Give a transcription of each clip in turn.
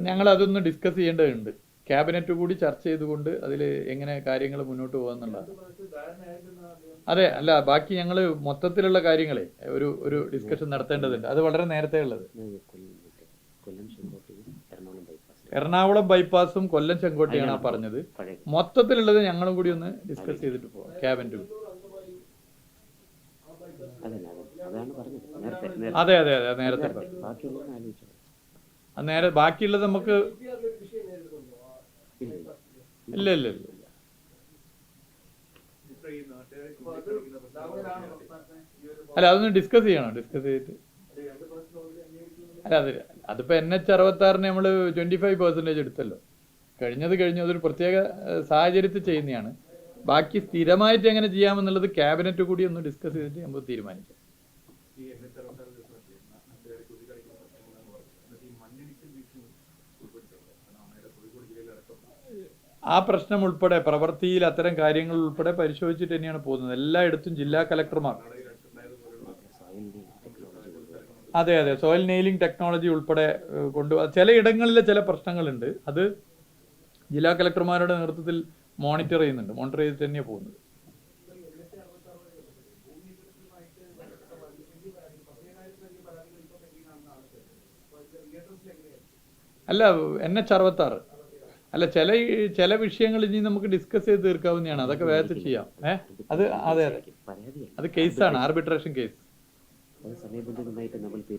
ഞങ്ങൾ അതൊന്ന് ഡിസ്കസ് ചെയ്യേണ്ടതുണ്ട്. ക്യാബിനറ്റ് കൂടി ചർച്ച ചെയ്തുകൊണ്ട് അതിൽ എങ്ങനെ കാര്യങ്ങൾ മുന്നോട്ട് പോകാന്നുള്ളത്. അതെ, അല്ല ബാക്കി ഞങ്ങൾ മൊത്തത്തിലുള്ള കാര്യങ്ങളെ ഒരു ഡിസ്കഷൻ നടത്തേണ്ടതുണ്ട്. അത് വളരെ നേരത്തെ ഉള്ളത്. എറണാകുളം ബൈപ്പാസും കൊല്ലം ചെങ്കോട്ടയാണ് പറഞ്ഞത്. മൊത്തത്തിലുള്ളത് ഞങ്ങളും കൂടി ഒന്ന് ഡിസ്കസ് ചെയ്തിട്ട് പോകാം ക്യാബിനറ്റ്. അതെ അതെ അതെ നേരത്തെ നേരെ ബാക്കിയുള്ളത് നമുക്ക് ഇല്ല ഇല്ല ഇല്ല. അല്ല അതൊന്ന് ഡിസ്കസ് ചെയ്യണം. ഡിസ്കസ് ചെയ്തിട്ട് അല്ല അതിപ്പോൾ NH-66 നമ്മൾ 25% എടുത്തല്ലോ. കഴിഞ്ഞു. അതൊരു പ്രത്യേക സാഹചര്യത്തിൽ ചെയ്യുന്നതാണ്. ബാക്കി സ്ഥിരമായിട്ട് എങ്ങനെ ചെയ്യാമെന്നുള്ളത് ക്യാബിനറ്റ് കൂടി ഒന്ന് ഡിസ്കസ് ചെയ്തിട്ട് നമുക്ക് തീരുമാനിക്കാം. ആ പ്രശ്നം ഉൾപ്പെടെ പ്രവൃത്തിയിൽ അത്തരം കാര്യങ്ങൾ ഉൾപ്പെടെ പരിശോധിച്ചിട്ട് തന്നെയാണ് പോകുന്നത്. എല്ലായിടത്തും ജില്ലാ കലക്ടർമാർ. അതെ അതെ സോയിൽ നെയിലിംഗ് ടെക്നോളജി ഉൾപ്പെടെ ചിലയിടങ്ങളിലെ ചില പ്രശ്നങ്ങളുണ്ട്. അത് ജില്ലാ കലക്ടർമാരുടെ നേതൃത്വത്തിൽ മോണിറ്റർ ചെയ്തിട്ട് തന്നെയാണ് പോകുന്നത്. അല്ല NH-66 അല്ല ചില വിഷയങ്ങൾ ഇനി നമുക്ക് ഡിസ്കസ് ചെയ്ത് തീർക്കാവുന്നതാണ്. അതൊക്കെ വേഗത്തിൽ ചെയ്യാം. അത് അതെ അതെ അത് കേസാണ്, ആർബിട്രേഷൻ കേസ്.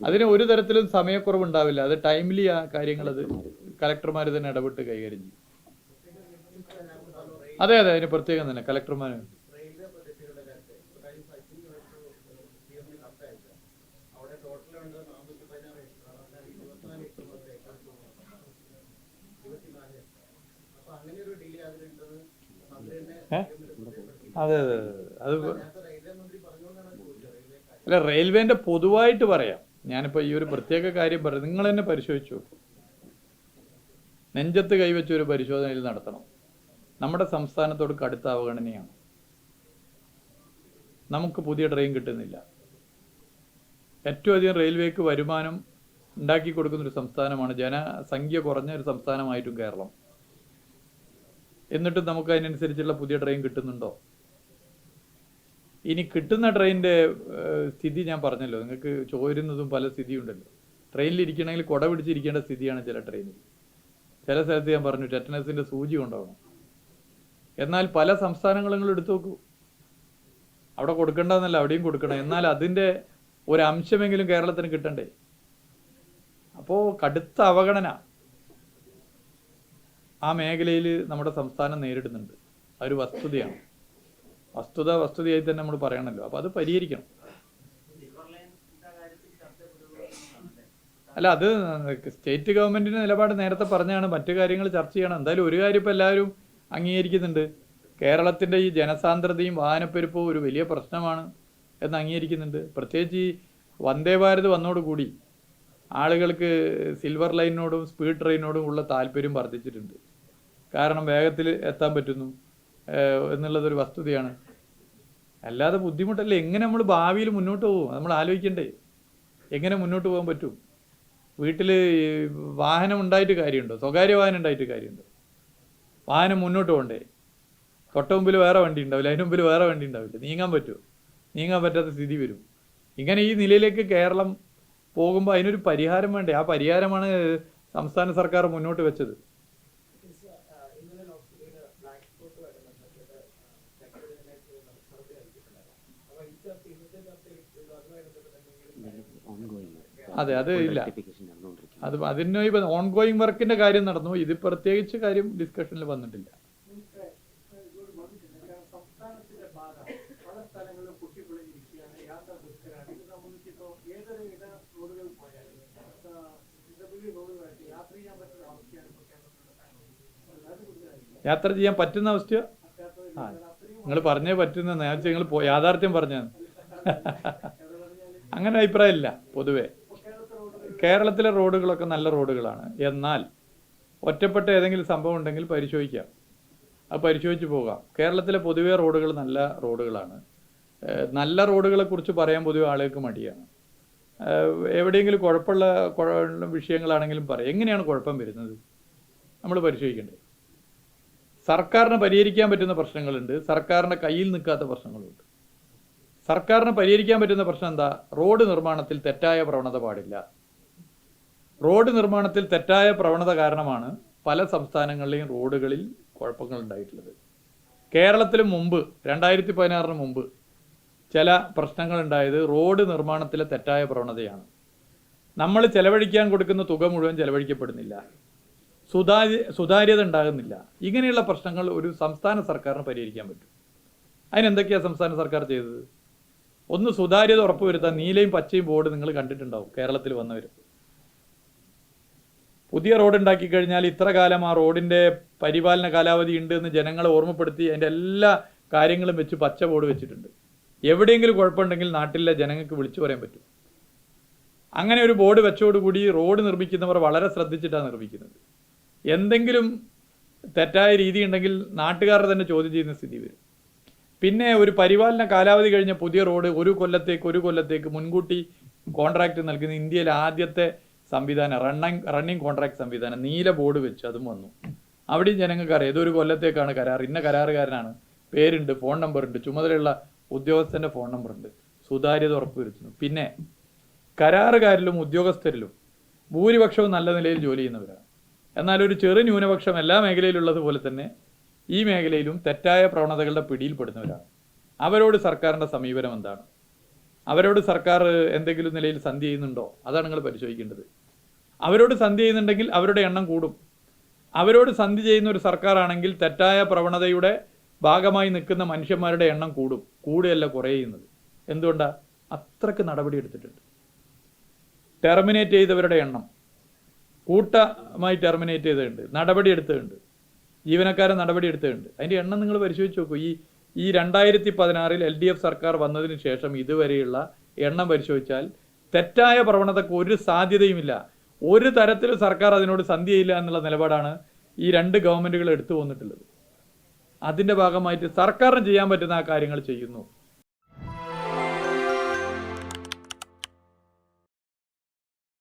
അതിന് ഒരു തരത്തിലും സമയക്കുറവ് ഉണ്ടാവില്ല. അത് ടൈംലി ആ കാര്യങ്ങൾ അത് കലക്ടർമാർ തന്നെ ഇടപെട്ട് കൈകാര്യം ചെയ്യും. അതെ അതെ അതിന് പ്രത്യേകം തന്നെ കലക്ടർമാർ. അതെ അതെ അത് അല്ല റെയിൽവേന്റെ പൊതുവായിട്ട് പറയാം. ഞാനിപ്പോൾ ഈ ഒരു പ്രത്യേക കാര്യം പറയാം. നിങ്ങൾ തന്നെ പരിശോധിച്ചു, നെഞ്ചത്ത് കൈവച്ച ഒരു പരിശോധനയിൽ നടത്തണം. നമ്മുടെ സംസ്ഥാനത്തോട് കടുത്ത അവഗണനയാണ്. നമുക്ക് പുതിയ ട്രെയിൻ കിട്ടുന്നില്ല. ഏറ്റവും അധികം റെയിൽവേക്ക് വരുമാനം ഉണ്ടാക്കി കൊടുക്കുന്നൊരു സംസ്ഥാനമാണ്, ജനസംഖ്യ കുറഞ്ഞ ഒരു സംസ്ഥാനമായിട്ടും കേരളം. എന്നിട്ടും നമുക്ക് അതിനനുസരിച്ചുള്ള പുതിയ ട്രെയിൻ കിട്ടുന്നുണ്ടോ? ഇനി കിട്ടുന്ന ട്രെയിനിൻ്റെ സ്ഥിതി ഞാൻ പറഞ്ഞല്ലോ, നിങ്ങൾക്ക് ചോരുന്നതും പല സ്ഥിതിയുണ്ടല്ലോ. ട്രെയിനിലിരിക്കണമെങ്കിൽ കുട പിടിച്ചിരിക്കേണ്ട സ്ഥിതിയാണ് ചില ട്രെയിനിൽ. ചില സ്ഥലത്ത് ഞാൻ പറഞ്ഞു ടെറ്റനസിൻ്റെ സൂചി കൊണ്ടുപോകണം. എന്നാൽ പല സംസ്ഥാനങ്ങളും എടുത്തു നോക്കൂ, അവിടെ കൊടുക്കേണ്ടതെന്നല്ല അവിടെയും കൊടുക്കണം. എന്നാൽ അതിൻ്റെ ഒരു അംശമെങ്കിലും കേരളത്തിന് കിട്ടണ്ടേ? അപ്പോൾ കടുത്ത അവഗണന ആ മേഖലയിൽ നമ്മുടെ സംസ്ഥാനം നേരിടുന്നുണ്ട്. അതൊരു വസ്തുതയാണ്. വസ്തുതയായി തന്നെ നമ്മൾ പറയണമല്ലോ. അപ്പോൾ അത് പരിഹരിക്കണം. അല്ല അത് സ്റ്റേറ്റ് ഗവൺമെൻറ്റിൻ്റെ നിലപാട് നേരത്തെ പറഞ്ഞാണ്. മറ്റു കാര്യങ്ങൾ ചർച്ച ചെയ്യണം. എന്തായാലും ഒരു കാര്യം ഇപ്പോൾ എല്ലാവരും അംഗീകരിക്കുന്നുണ്ട്, കേരളത്തിൻ്റെ ഈ ജനസാന്ദ്രതയും വാഹനപ്പെരുപ്പവും ഒരു വലിയ പ്രശ്നമാണ് എന്ന് അംഗീകരിക്കുന്നുണ്ട്. പ്രത്യേകിച്ച് ഈ വന്ദേ ഭാരത് വന്നതോടുകൂടി ആളുകൾക്ക് സിൽവർ ലൈനിനോടും സ്പീഡ് ട്രെയിനോടും ഉള്ള താല്പര്യം വർദ്ധിച്ചിട്ടുണ്ട്. കാരണം വേഗത്തിൽ എത്താൻ പറ്റുന്നു എന്നുള്ളതൊരു വസ്തുതയാണ്. അല്ലാതെ ബുദ്ധിമുട്ടല്ലേ. എങ്ങനെ നമ്മൾ ഭാവിയിൽ മുന്നോട്ട് പോകും നമ്മൾ ആലോചിക്കണ്ടേ? എങ്ങനെ മുന്നോട്ട് പോകാൻ പറ്റും? വീട്ടിൽ വാഹനം ഉണ്ടായിട്ട് കാര്യമുണ്ടോ? സ്വകാര്യ വാഹനം ഉണ്ടായിട്ട് കാര്യമുണ്ടോ? വാഹനം മുന്നോട്ട് പോകണ്ടേ? തൊട്ട മുമ്പിൽ വേറെ വണ്ടി ഉണ്ടാവില്ല, അതിന് മുമ്പിൽ വേറെ വണ്ടി ഉണ്ടാവില്ല. നീങ്ങാൻ പറ്റുമോ? നീങ്ങാൻ പറ്റാത്ത സ്ഥിതി വരും. ഇങ്ങനെ ഈ നിലയിലേക്ക് കേരളം പോകുമ്പോൾ അതിനൊരു പരിഹാരം വേണ്ടേ? ആ പരിഹാരമാണ് സംസ്ഥാന സർക്കാർ മുന്നോട്ട് വെച്ചത്. അതെ അത് ഇല്ല. അതിന് ഇപ്പം ഓൺഗോയിങ് വർക്കിന്റെ കാര്യം നടന്നു. ഇത് പ്രത്യേകിച്ച് കാര്യം ഡിസ്കഷനിൽ വന്നിട്ടില്ല. യാത്ര ചെയ്യാൻ പറ്റുന്ന അവസ്ഥയോ? നിങ്ങൾ പറഞ്ഞേ പറ്റുന്ന നേരത്തെ നിങ്ങൾ യാഥാർത്ഥ്യം പറഞ്ഞാണ്. അങ്ങനെ അഭിപ്രായമില്ല. പൊതുവെ കേരളത്തിലെ റോഡുകളൊക്കെ നല്ല റോഡുകളാണ്. എന്നാൽ ഒറ്റപ്പെട്ട ഏതെങ്കിലും സംഭവം ഉണ്ടെങ്കിൽ പരിശോധിക്കാം, അത് പരിശോധിച്ച് പോകാം. കേരളത്തിലെ പൊതുവെ റോഡുകൾ നല്ല റോഡുകളാണ്. നല്ല റോഡുകളെക്കുറിച്ച് പറയാൻ പൊതുവെ ആളുകൾക്ക് മടിയാണ്. എവിടെയെങ്കിലും കുഴപ്പമുള്ള വിഷയങ്ങളാണെങ്കിലും പറയും. എങ്ങനെയാണ് കുഴപ്പം വരുന്നത് നമ്മൾ പരിശോധിക്കേണ്ടത്. സർക്കാരിന് പരിഹരിക്കാൻ പറ്റുന്ന പ്രശ്നങ്ങളുണ്ട്, സർക്കാരിൻ്റെ കയ്യിൽ നിൽക്കാത്ത പ്രശ്നങ്ങളുണ്ട്. സർക്കാരിന് പരിഹരിക്കാൻ പറ്റുന്ന പ്രശ്നം എന്താ? റോഡ് നിർമ്മാണത്തിൽ തെറ്റായ പ്രവണത പാടില്ല. റോഡ് നിർമ്മാണത്തിൽ തെറ്റായ പ്രവണത കാരണമാണ് പല സംസ്ഥാനങ്ങളിലെയും റോഡുകളിൽ കുഴപ്പങ്ങൾ ഉണ്ടായിട്ടുള്ളത്. കേരളത്തിലും മുമ്പ് 2016 മുമ്പ് ചില പ്രശ്നങ്ങളുണ്ടായത് റോഡ് നിർമ്മാണത്തിലെ തെറ്റായ പ്രവണതയാണ്. നമ്മൾ ചെലവഴിക്കാൻ കൊടുക്കുന്ന തുക മുഴുവൻ ചെലവഴിക്കപ്പെടുന്നില്ല, സുതാര്യത ഉണ്ടാകുന്നില്ല. ഇങ്ങനെയുള്ള പ്രശ്നങ്ങൾ ഒരു സംസ്ഥാന സർക്കാരിന് പരിഹരിക്കാൻ പറ്റും. അതിനെന്തൊക്കെയാണ് സംസ്ഥാന സർക്കാർ ചെയ്തത്? ഒന്ന്, സുതാര്യത ഉറപ്പുവരുത്താൻ നീലയും പച്ചയും ബോർഡ് നിങ്ങൾ കണ്ടിട്ടുണ്ടാവും കേരളത്തിൽ വന്നവർ. പുതിയ റോഡ് ഉണ്ടാക്കി കഴിഞ്ഞാൽ ഇത്ര കാലം ആ റോഡിൻ്റെ പരിപാലന കാലാവധി ഉണ്ട് എന്ന് ജനങ്ങളെ ഓർമ്മപ്പെടുത്തി അതിൻ്റെ എല്ലാ കാര്യങ്ങളും വെച്ച് പച്ച ബോർഡ് വെച്ചിട്ടുണ്ട്. എവിടെയെങ്കിലും കുഴപ്പമുണ്ടെങ്കിൽ നാട്ടിലെ ജനങ്ങൾക്ക് വിളിച്ചു പറയാൻ പറ്റും. അങ്ങനെ ഒരു ബോർഡ് വെച്ചോടുകൂടി റോഡ് നിർമ്മിക്കുന്നവർ വളരെ ശ്രദ്ധിച്ചിട്ടാണ് നിർമ്മിക്കുന്നത്. എന്തെങ്കിലും തെറ്റായ രീതി ഉണ്ടെങ്കിൽ നാട്ടുകാരെ തന്നെ ചോദ്യം ചെയ്യുന്ന സ്ഥിതി വരും. പിന്നെ ഒരു പരിപാലന കാലാവധി കഴിഞ്ഞ പുതിയ റോഡ് ഒരു കൊല്ലത്തേക്ക് മുൻകൂട്ടി കോൺട്രാക്ട് നൽകുന്ന ഇന്ത്യയിലെ ആദ്യത്തെ സംവിധാനം, റണ്ണിങ് കോൺട്രാക്ട് സംവിധാനം, നീല ബോർഡ് വെച്ച് അതും വന്നു. അവിടെയും ജനങ്ങൾക്ക് അറിയാം ഏതൊരു കൊല്ലത്തേക്കാണ് കരാർ, ഇന്ന കരാറുകാരനാണ്, പേരുണ്ട്, ഫോൺ നമ്പറുണ്ട്, ചുമതലയുള്ള ഉദ്യോഗസ്ഥൻ്റെ ഫോൺ നമ്പറുണ്ട്. സുതാര്യത ഉറപ്പുവരുത്തുന്നു. പിന്നെ കരാറുകാരിലും ഉദ്യോഗസ്ഥരിലും ഭൂരിപക്ഷവും നല്ല നിലയിൽ ജോലി ചെയ്യുന്നവരാണ്. എന്നാൽ ഒരു ചെറു ന്യൂനപക്ഷം എല്ലാ മേഖലയിലുള്ളതുപോലെ തന്നെ ഈ മേഖലയിലും തെറ്റായ പ്രവണതകളുടെ പിടിയിൽപ്പെടുന്നവരാണ്. അവരോട് സർക്കാരിൻ്റെ സമീപനം എന്താണ്? അവരോട് സർക്കാർ എന്തെങ്കിലും നിലയിൽ സന്ധി ചെയ്യുന്നുണ്ടോ? അതാണ് നിങ്ങൾ പരിശോധിക്കേണ്ടത്. അവരോട് സന്ധി ചെയ്യുന്നുണ്ടെങ്കിൽ അവരുടെ എണ്ണം കൂടും. അവരോട് സന്ധി ചെയ്യുന്ന ഒരു സർക്കാരാണെങ്കിൽ തെറ്റായ പ്രവണതയുടെ ഭാഗമായി നിൽക്കുന്ന മനുഷ്യന്മാരുടെ എണ്ണം കൂടുകയല്ല കുറയുന്നത്. എന്തുകൊണ്ടാണ്? അത്രക്ക് നടപടി എടുത്തിട്ടുണ്ട്. ടെർമിനേറ്റ് ചെയ്തവരുടെ എണ്ണം കൂട്ടമായി ടെർമിനേറ്റ് ചെയ്തിട്ടുണ്ട്, നടപടി എടുത്തിട്ടുണ്ട്, ജീവനക്കാരെ നടപടി എടുത്തിട്ടുണ്ട്. അതിൻ്റെ എണ്ണം നിങ്ങൾ പരിശോധിച്ച് നോക്കൂ. ഈ 2016 LDF സർക്കാർ വന്നതിന് ശേഷം ഇതുവരെയുള്ള എണ്ണം പരിശോധിച്ചാൽ തെറ്റായ പ്രവണതക്ക് ഒരു സാധ്യതയുമില്ല. ഒരു തരത്തിലും സർക്കാർ അതിനോട് സന്ധി ചെയ്യില്ല എന്നുള്ള നിലപാടാണ് ഈ രണ്ട് ഗവൺമെൻറ്റുകൾ എടുത്തു വന്നിട്ടുള്ളത്. അതിൻ്റെ ഭാഗമായിട്ട് സർക്കാരിന് ചെയ്യാൻ പറ്റുന്ന ആ കാര്യങ്ങൾ ചെയ്യുന്നു.